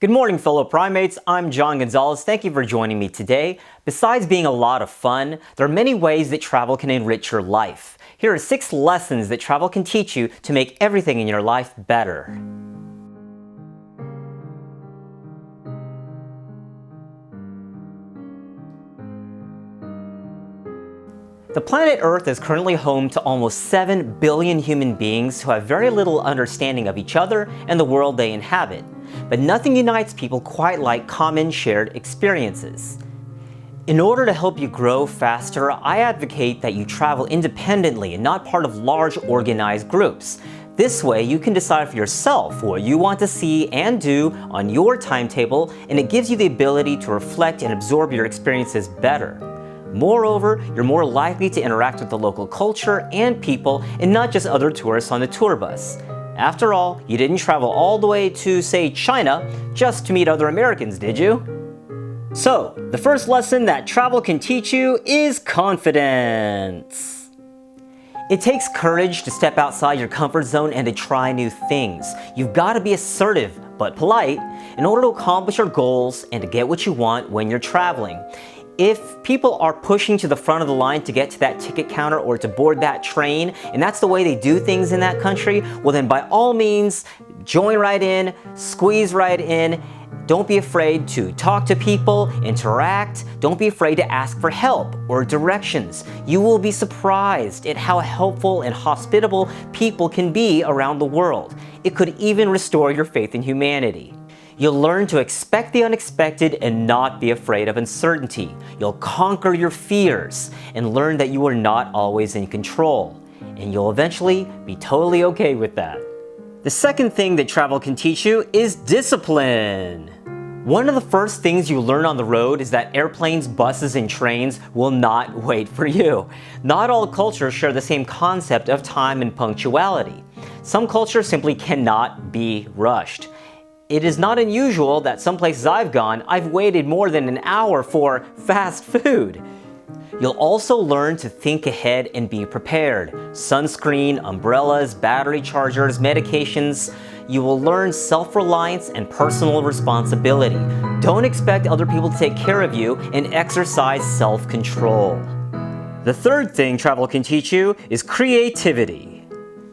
Good morning, fellow primates. I'm John Gonzalez. Thank you for joining me today. Besides being a lot of fun, there are many ways that travel can enrich your life. Here are 6 lessons that travel can teach you to make everything in your life better. The planet Earth is currently home to almost 7 billion human beings who have very little understanding of each other and the world they inhabit. But nothing unites people quite like common shared experiences. In order to help you grow faster, I advocate that you travel independently and not part of large organized groups. This way, you can decide for yourself what you want to see and do on your timetable, and it gives you the ability to reflect and absorb your experiences better. Moreover, you're more likely to interact with the local culture and people and not just other tourists on the tour bus. After all, you didn't travel all the way to, say, China just to meet other Americans, did you? So, the first lesson that travel can teach you is confidence. It takes courage to step outside your comfort zone and to try new things. You've got to be assertive, but polite, in order to accomplish your goals and to get what you want when you're traveling. If people are pushing to the front of the line to get to that ticket counter or to board that train, and that's the way they do things in that country, well then by all means, join right in, squeeze right in. Don't be afraid to talk to people, interact. Don't be afraid to ask for help or directions. You will be surprised at how helpful and hospitable people can be around the world. It could even restore your faith in humanity. You'll learn to expect the unexpected and not be afraid of uncertainty. You'll conquer your fears and learn that you are not always in control. And you'll eventually be totally okay with that. The second thing that travel can teach you is discipline. One of the first things you learn on the road is that airplanes, buses, and trains will not wait for you. Not all cultures share the same concept of time and punctuality. Some cultures simply cannot be rushed. It is not unusual that some places I've gone, I've waited more than an hour for fast food. You'll also learn to think ahead and be prepared. Sunscreen, umbrellas, battery chargers, medications. You will learn self-reliance and personal responsibility. Don't expect other people to take care of you and exercise self-control. The third thing travel can teach you is creativity.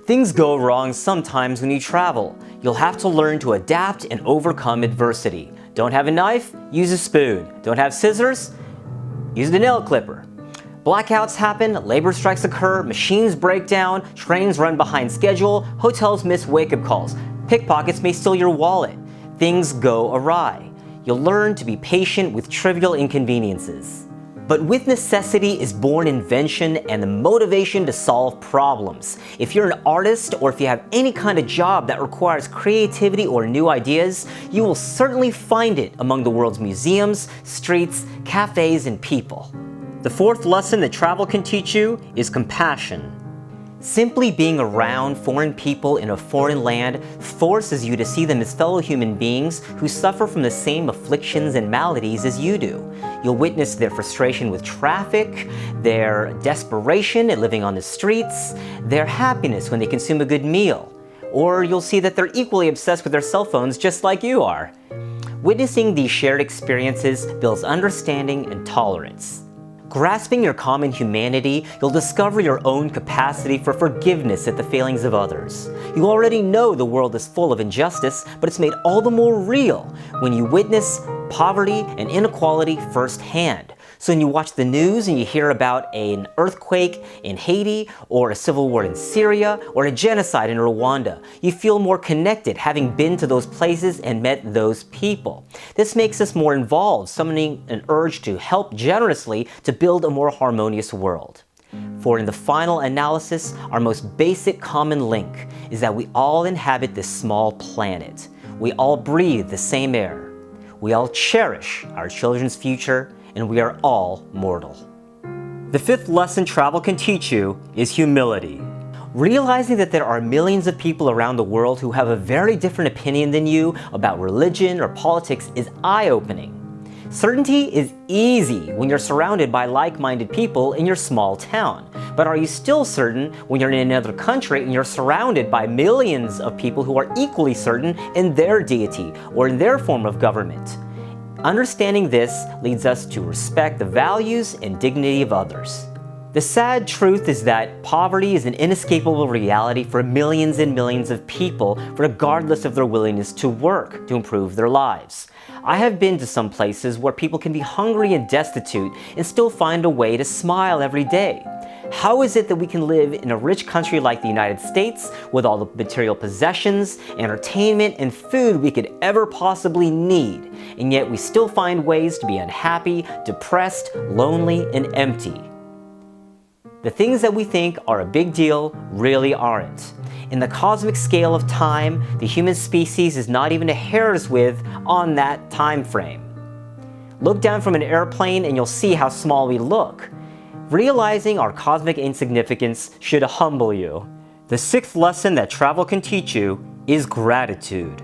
Things go wrong sometimes when you travel. You'll have to learn to adapt and overcome adversity. Don't have a knife? Use a spoon. Don't have scissors? Use the nail clipper. Blackouts happen, labor strikes occur, machines break down, trains run behind schedule, hotels miss wake-up calls, pickpockets may steal your wallet. Things go awry. You'll learn to be patient with trivial inconveniences. But with necessity is born invention and the motivation to solve problems. If you're an artist or if you have any kind of job that requires creativity or new ideas, you will certainly find it among the world's museums, streets, cafes, and people. The fourth lesson that travel can teach you is compassion. Simply being around foreign people in a foreign land forces you to see them as fellow human beings who suffer from the same afflictions and maladies as you do. You'll witness their frustration with traffic, their desperation at living on the streets, their happiness when they consume a good meal, or you'll see that they're equally obsessed with their cell phones just like you are. Witnessing these shared experiences builds understanding and tolerance. Grasping your common humanity, you'll discover your own capacity for forgiveness at the failings of others. You already know the world is full of injustice, but it's made all the more real when you witness poverty and inequality firsthand. So when you watch the news and you hear about an earthquake in Haiti, or a civil war in Syria, or a genocide in Rwanda, you feel more connected having been to those places and met those people. This makes us more involved, summoning an urge to help generously to build a more harmonious world. For in the final analysis, our most basic common link is that we all inhabit this small planet. We all breathe the same air. We all cherish our children's future, and we are all mortal. The fifth lesson travel can teach you is humility. Realizing that there are millions of people around the world who have a very different opinion than you about religion or politics is eye-opening. Certainty is easy when you're surrounded by like-minded people in your small town. But are you still certain when you're in another country and you're surrounded by millions of people who are equally certain in their deity or in their form of government? Understanding this leads us to respect the values and dignity of others. The sad truth is that poverty is an inescapable reality for millions and millions of people, regardless of their willingness to work to improve their lives. I have been to some places where people can be hungry and destitute and still find a way to smile every day. How is it that we can live in a rich country like the United States with all the material possessions, entertainment, and food we could ever possibly need, and yet we still find ways to be unhappy, depressed, lonely, and empty? The things that we think are a big deal really aren't. In the cosmic scale of time, the human species is not even a hair's width on that time frame. Look down from an airplane and you'll see how small we look. Realizing our cosmic insignificance should humble you. The sixth lesson that travel can teach you is gratitude.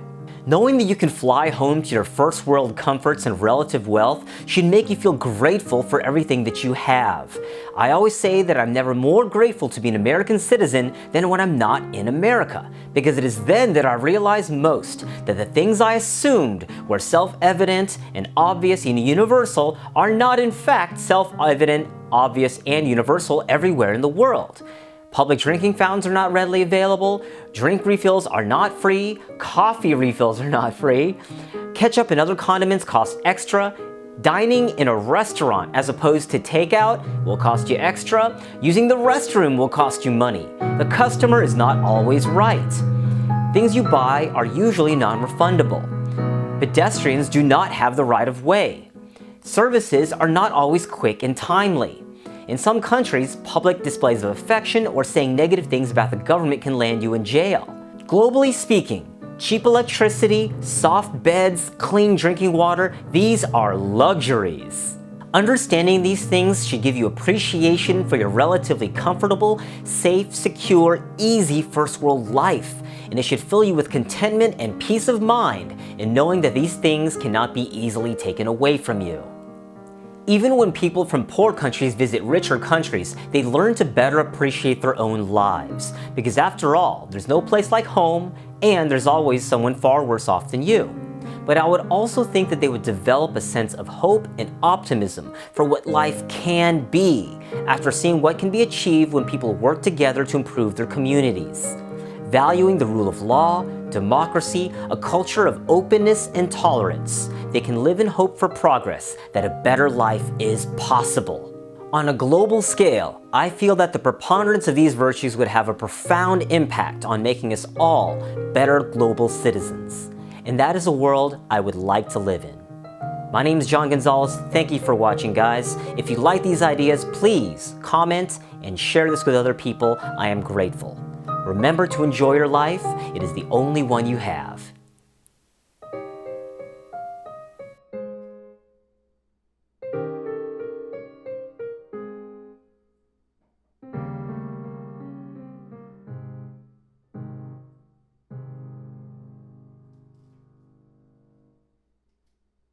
Knowing that you can fly home to your first world comforts and relative wealth should make you feel grateful for everything that you have. I always say that I'm never more grateful to be an American citizen than when I'm not in America, because it is then that I realize most that the things I assumed were self-evident and obvious and universal are not in fact self-evident, obvious, and universal everywhere in the world. Public drinking fountains are not readily available, drink refills are not free, coffee refills are not free, ketchup and other condiments cost extra, dining in a restaurant as opposed to takeout will cost you extra, using the restroom will cost you money. The customer is not always right. Things you buy are usually non-refundable. Pedestrians do not have the right of way. Services are not always quick and timely. In some countries, public displays of affection or saying negative things about the government can land you in jail. Globally speaking, cheap electricity, soft beds, clean drinking water, these are luxuries. Understanding these things should give you appreciation for your relatively comfortable, safe, secure, easy first world life, and it should fill you with contentment and peace of mind in knowing that these things cannot be easily taken away from you. Even when people from poor countries visit richer countries, they learn to better appreciate their own lives. Because after all, there's no place like home, and there's always someone far worse off than you. But I would also think that they would develop a sense of hope and optimism for what life can be after seeing what can be achieved when people work together to improve their communities. Valuing the rule of law, democracy, a culture of openness and tolerance, they can live in hope for progress, that a better life is possible. On a global scale, I feel that the preponderance of these virtues would have a profound impact on making us all better global citizens. And that is a world I would like to live in. My name is John Gonzalez. Thank you for watching, guys. If you like these ideas, please comment and share this with other people. I am grateful. Remember to enjoy your life. It is the only one you have.